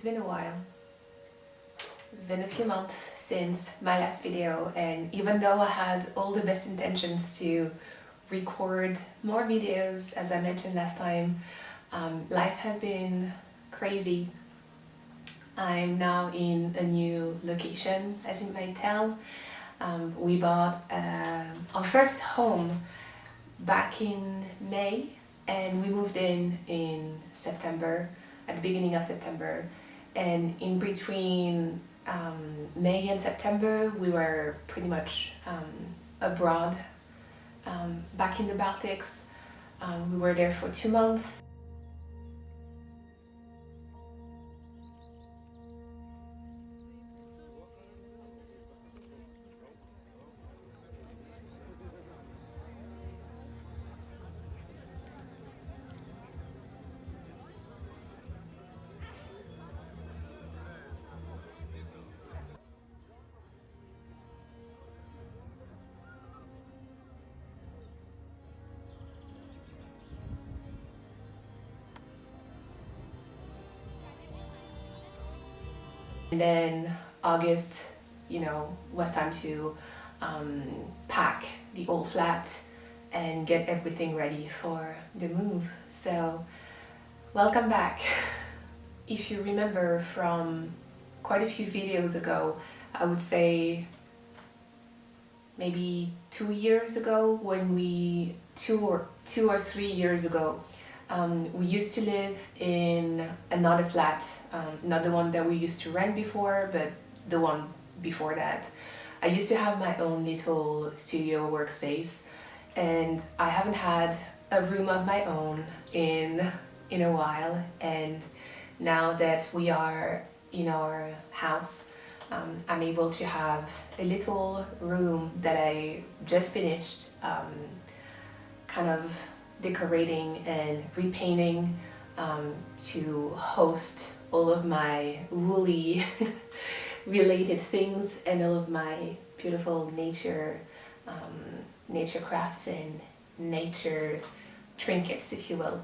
It's been a while. It's been a few months since my last video, and even though I had all the best intentions to record more videos, as I mentioned last time, life has been crazy. I'm now in a new location, as you might tell. We bought our first home back in May, and we moved in September, at the beginning of September. And in between May and September, we were pretty much abroad, back in the Baltics. We were there for 2 months. And then August, was time to pack the old flat and get everything ready for the move. So, welcome back. If you remember from quite a few videos ago, I would say maybe 2 years ago, when two or 3 years ago, we used to live in another flat, not the one that we used to rent before, but the one before that. I used to have my own little studio workspace, and I haven't had a room of my own in a while. And now that we are in our house, I'm able to have a little room that I just finished kind of decorating and repainting to host all of my woolly related things and all of my beautiful nature crafts and nature trinkets, if you will.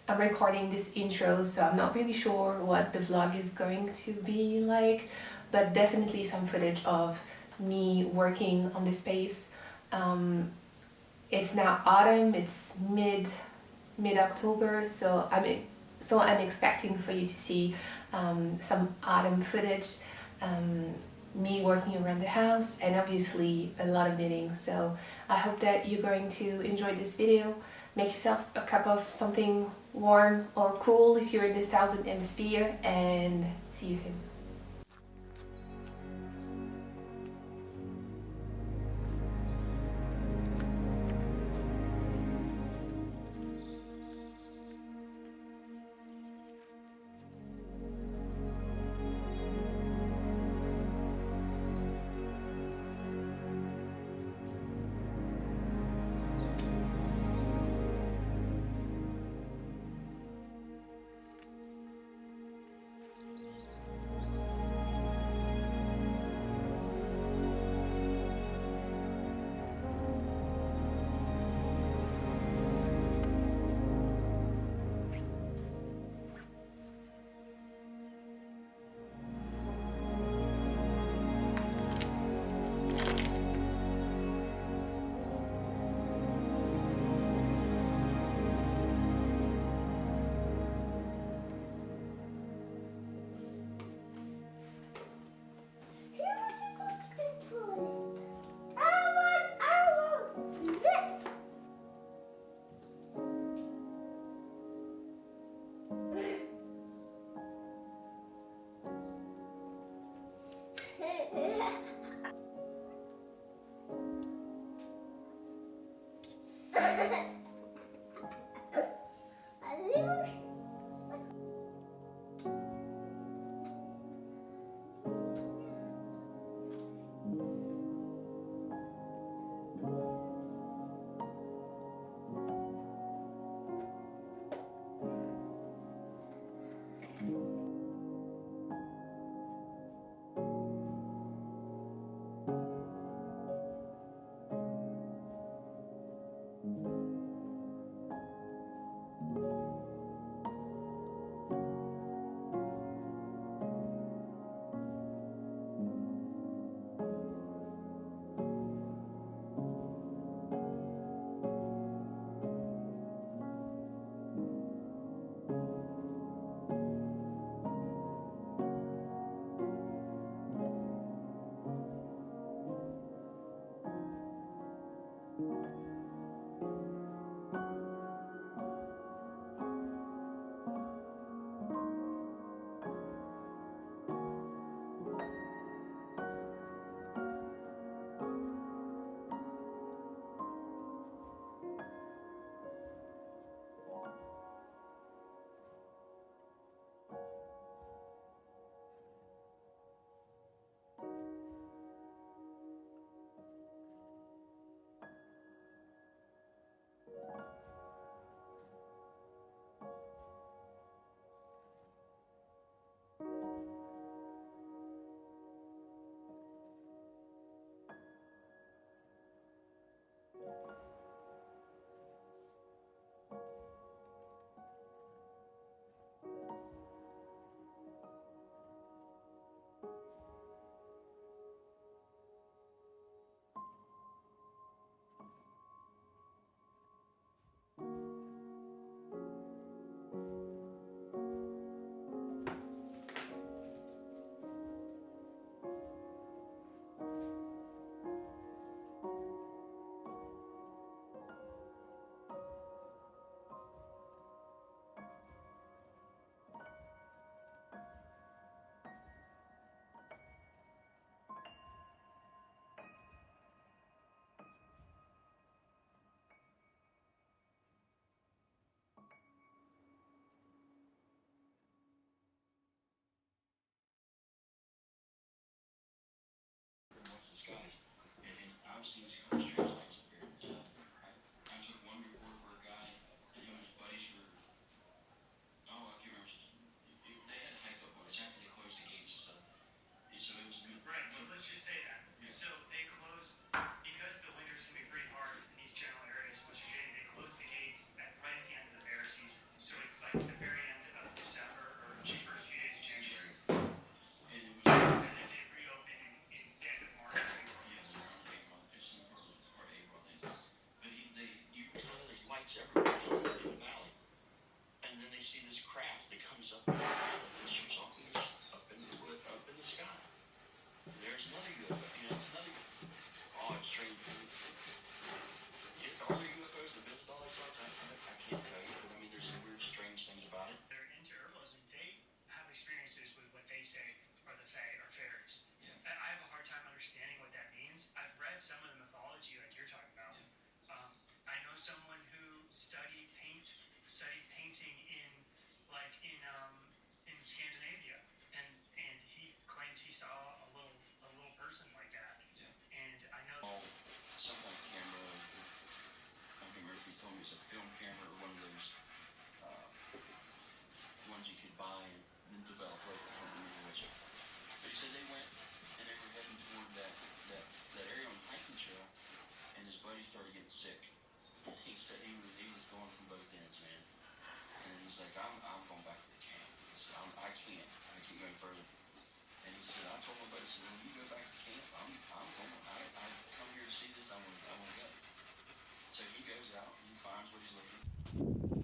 I'm recording this intro, so I'm not really sure what the vlog is going to be like, but definitely some footage of me working on the space. It's now autumn, it's mid-October, so I'm expecting for you to see some autumn footage, me working around the house, and obviously a lot of knitting. So I hope that you're going to enjoy this video. Make yourself a cup of something warm or cool if you're in the Southern Hemisphere, and see you soon. told me it was a film camera or one of those ones you could buy and then develop later. I don't remember which. But he said they went and they were heading toward that area on the hiking trail, and his buddy started getting sick. He said he was going from both ends, man. And he's like, I'm going back to the camp. He said, I can't go any further. And he said, I told my buddy, I said, when you go back to camp, I'm going. I come here to see this. I want to go. So he goes out and he finds what he's looking for.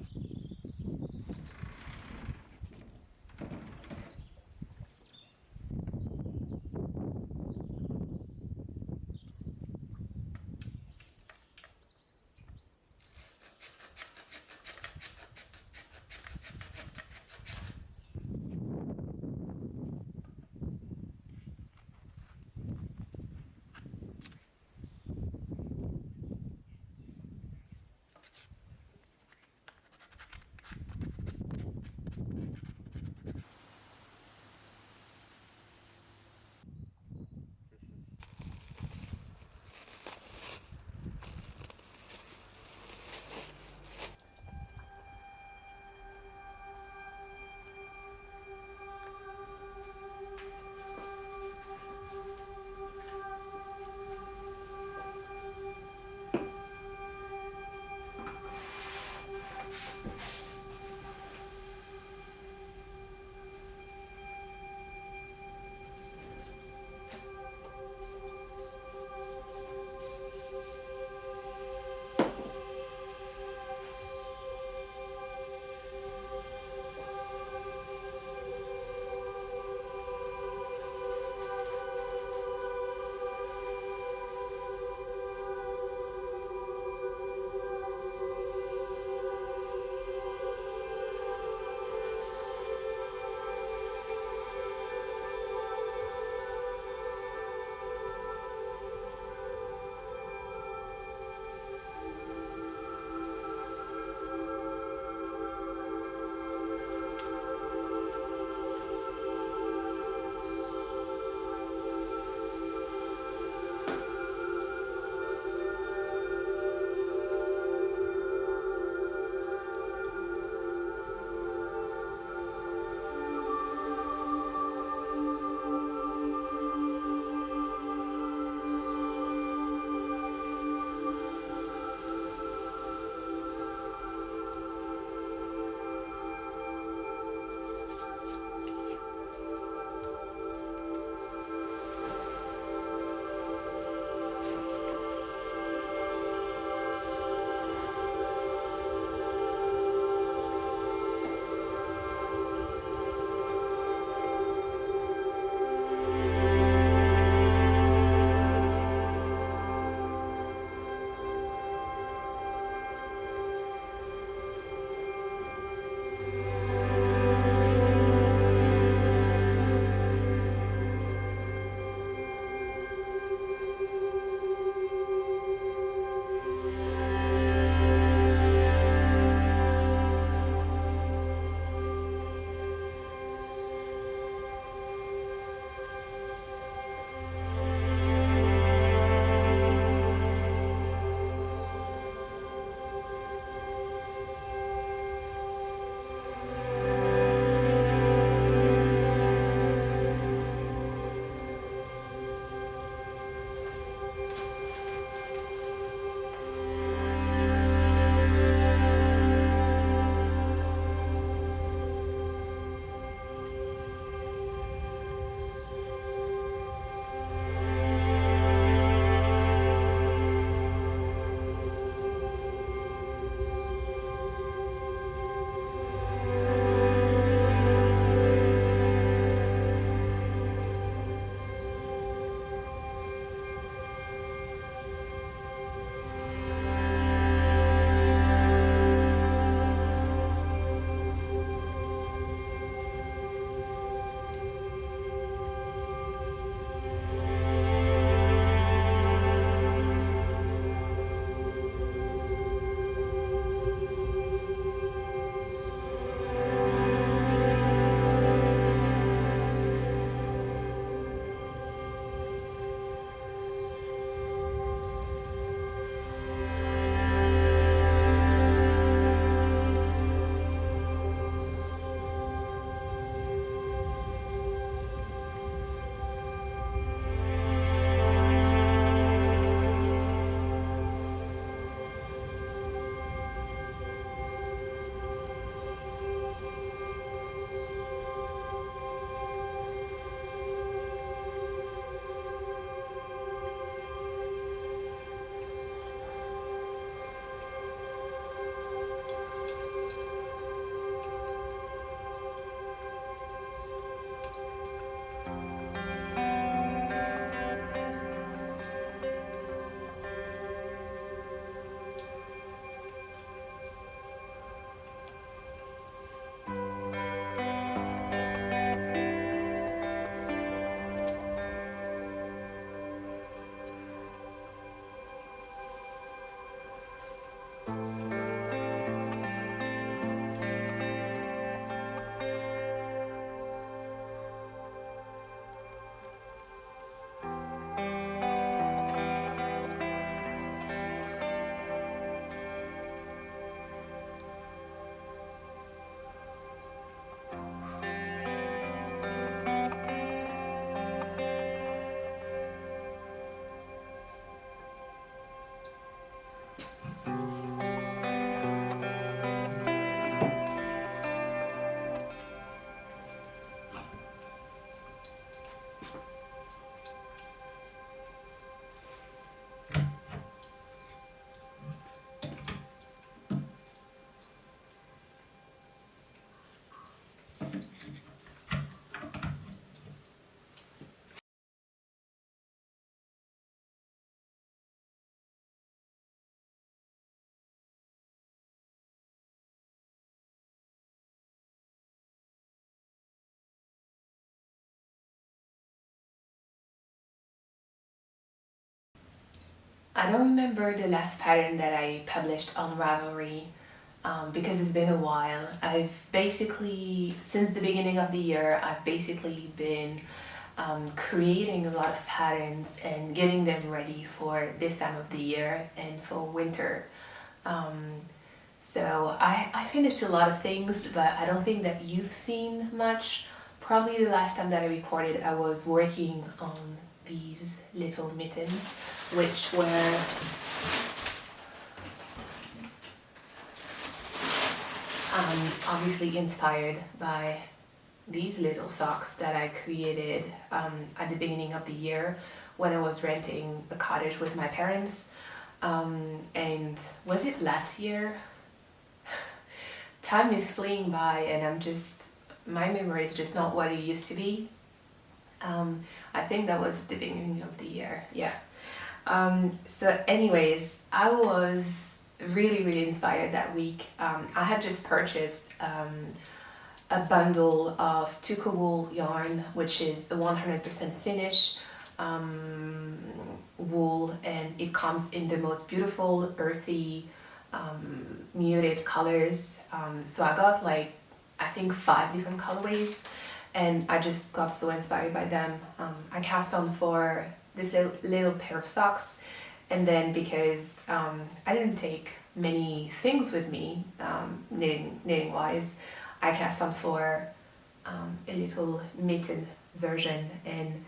I don't remember the last pattern that I published on Ravelry because it's been a while. I've basically, since the beginning of the year, I've basically been creating a lot of patterns and getting them ready for this time of the year and for winter. So I finished a lot of things, but I don't think that you've seen much. Probably the last time that I recorded, I was working on these little mittens, which were obviously inspired by these little socks that I created at the beginning of the year when I was renting a cottage with my parents. And was it last year? Time is fleeing by and my memory is just not what it used to be. I think that was the beginning of the year, yeah. So anyways, I was really inspired that week. I had just purchased a bundle of Tuco wool yarn, which is a 100% finish wool, and it comes in the most beautiful earthy muted colors. So I got like I think 5 different colorways, and I just got so inspired by them. I cast on for this little pair of socks, and then because I didn't take many things with me knitting wise, I cast on for a little mitten version, and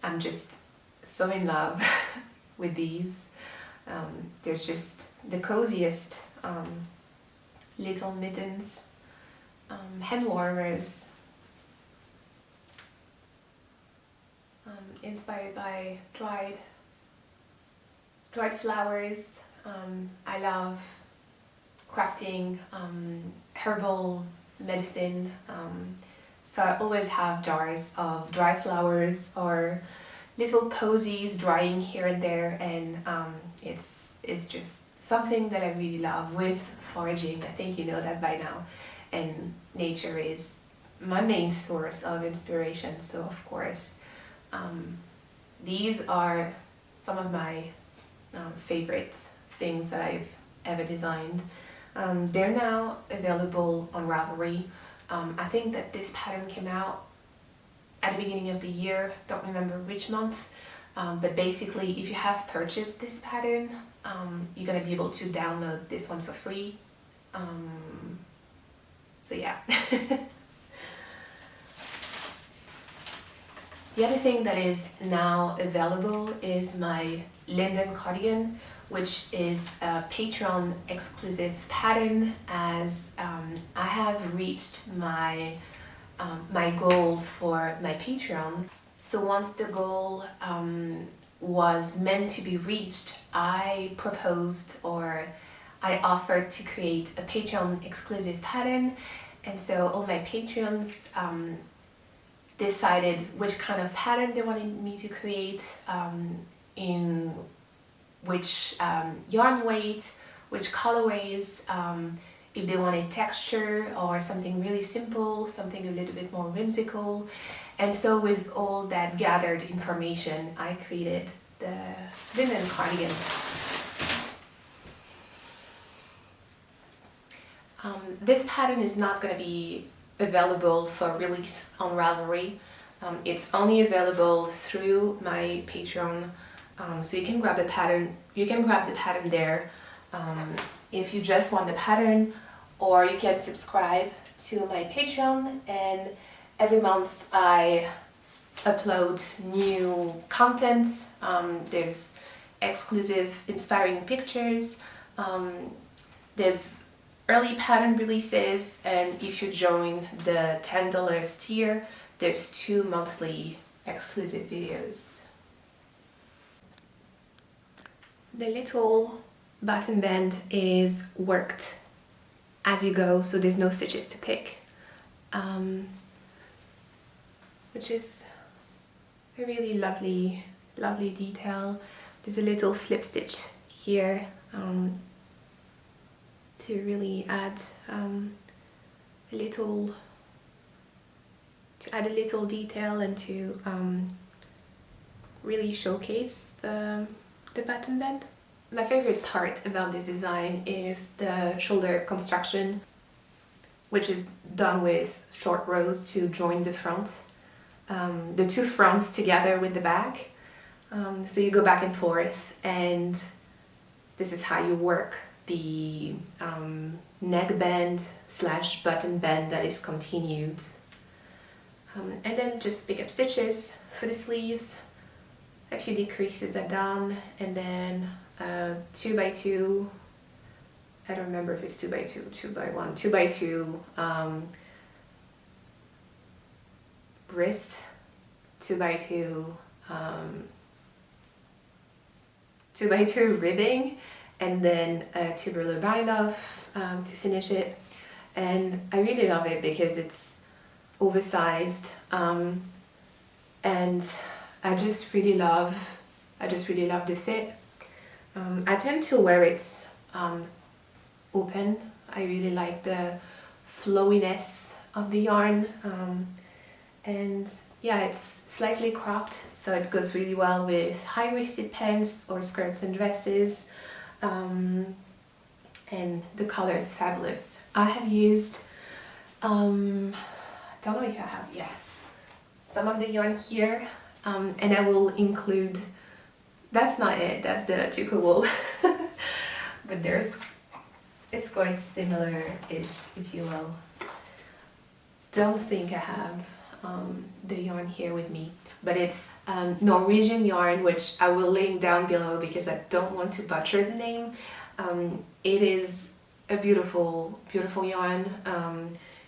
I'm just so in love with these. There's just the coziest little mittens, hand warmers, inspired by dried flowers. I love crafting herbal medicine, so I always have jars of dry flowers or little posies drying here and there, and it's just something that I really love. With foraging, I think you know that by now, and nature is my main source of inspiration, so of course these are some of my favorite things that I've ever designed. They're now available on Ravelry. I think that this pattern came out at the beginning of the year, don't remember which month, but basically if you have purchased this pattern, you're gonna be able to download this one for free. So yeah. The other thing that is now available is my Linden cardigan, which is a Patreon exclusive pattern, as I have reached my goal for my Patreon. So once the goal was meant to be reached, I proposed, or I offered to create a Patreon exclusive pattern, and so all my Patreons decided which kind of pattern they wanted me to create, in which yarn weight, which colorways, if they wanted texture or something really simple, something a little bit more whimsical. And so with all that gathered information, I created the linen cardigan. This pattern is not going to be available for release on Ravelry. It's only available through my Patreon, so you can grab the pattern. You can grab the pattern there if you just want the pattern, or you can subscribe to my Patreon, and every month I upload new content. There's exclusive inspiring pictures, there's early pattern releases, and if you join the $10 tier, there's 2 monthly exclusive videos. The little button band is worked as you go, so there's no stitches to pick, which is a really lovely detail. There's a little slip stitch here to really add a little detail, and to really showcase the button band. My favorite part about this design is the shoulder construction, which is done with short rows to join the front, the two fronts together with the back. So you go back and forth, and this is how you work the neck bend / button bend that is continued. And then just pick up stitches for the sleeves. A few decreases are done, and then 2 by 2, I don't remember if it's 2 by 2, 2 by 1, 2 by 2 wrist, 2 by 2 2 by 2 ribbing, and then a tubular bind off to finish it. And I really love it because it's oversized, and I just really love the fit. I tend to wear it open. I really like the flowiness of the yarn, and yeah, it's slightly cropped, so it goes really well with high-waisted pants or skirts and dresses, and the color is fabulous. I have used, don't know if I have, yeah, some of the yarn here, and I will include, that's not it, that's the tuco wool, but it's quite similar-ish, if you will. Don't think I have the yarn here with me, but it's Norwegian yarn, which I will link down below because I don't want to butcher the name. It is a beautiful yarn.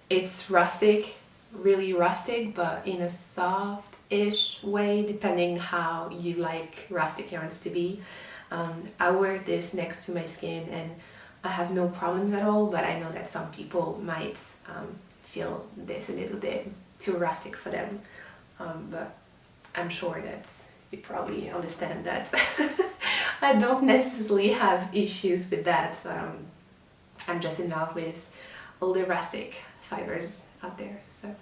It's rustic, really rustic, but in a soft-ish way, depending how you like rustic yarns to be. I wear this next to my skin and I have no problems at all, but I know that some people might feel this a little bit too rustic for them, but I'm sure that you probably understand that I don't necessarily have issues with that. I'm just in love with all the rustic fibers out there. So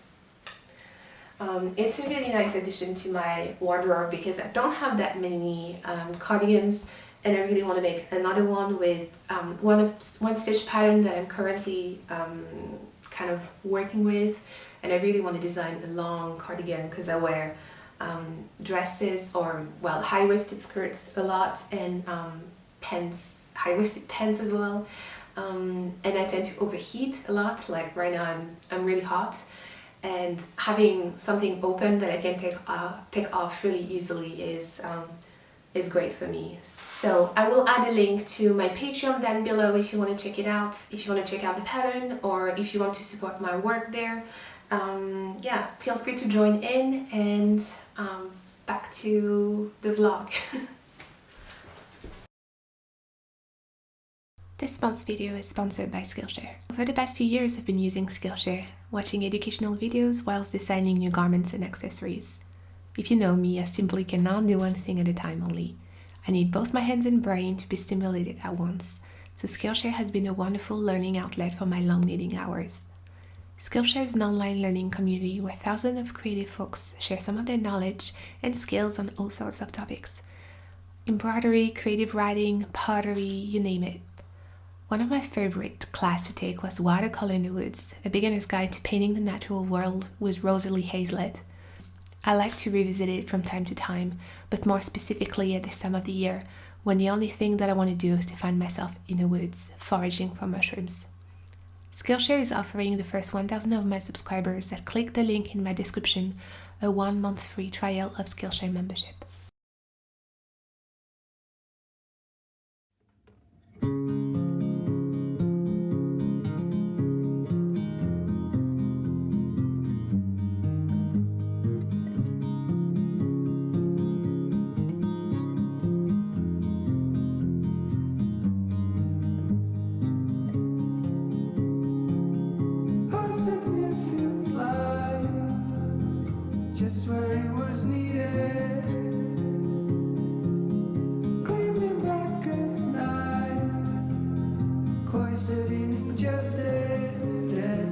it's a really nice addition to my wardrobe because I don't have that many cardigans, and I really want to make another one with one stitch pattern that I'm currently kind of working with, and I really want to design a long cardigan because I wear dresses or, well, high-waisted skirts a lot, and pants, high-waisted pants as well, and I tend to overheat a lot. Like right now I'm really hot, and having something open that I can take off really easily is great for me. So I will add a link to my Patreon down below if you want to check it out, if you want to check out the pattern, or if you want to support my work there. Yeah, feel free to join in, and back to the vlog. This month's video is sponsored by Skillshare. Over the past few years, I've been using Skillshare, watching educational videos whilst designing new garments and accessories. If you know me, I simply cannot do one thing at a time only. I need both my hands and brain to be stimulated at once, so Skillshare has been a wonderful learning outlet for my long knitting hours. Skillshare is an online learning community where thousands of creative folks share some of their knowledge and skills on all sorts of topics. Embroidery, creative writing, pottery, you name it. One of my favorite classes to take was Watercolor in the Woods, a beginner's guide to painting the natural world with Rosalie Hazlett. I like to revisit it from time to time, but more specifically at this time of the year, when the only thing that I want to do is to find myself in the woods, foraging for mushrooms. Skillshare is offering the first 1,000 of my subscribers that click the link in my description a 1-month free trial of Skillshare membership. Just where it was needed, gleaming black as night, cloistered in injustice, dead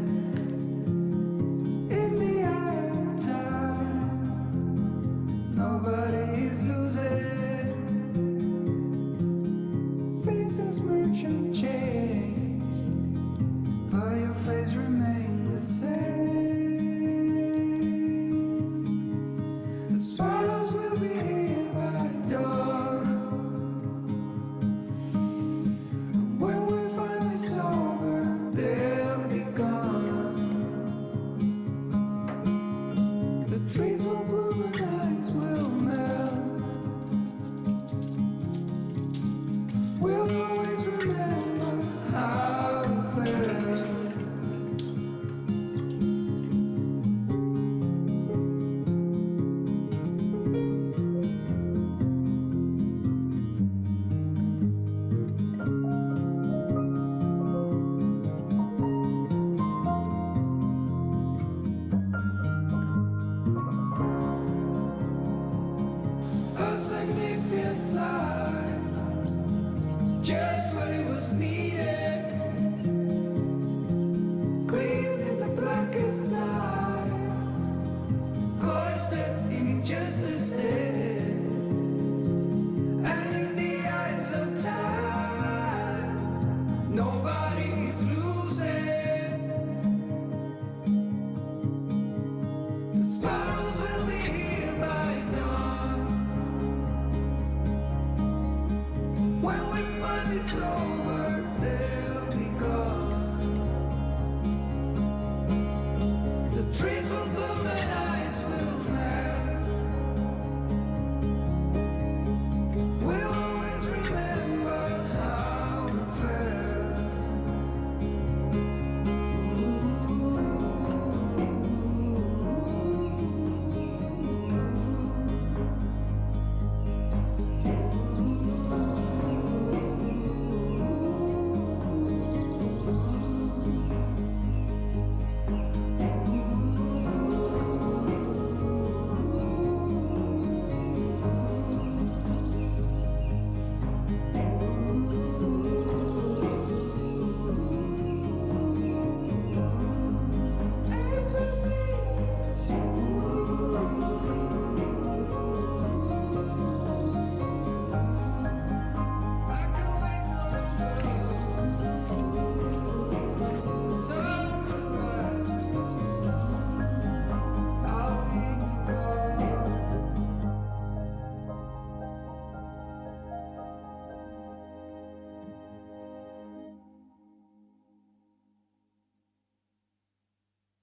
in the eye of time. Nobody is losing, soul.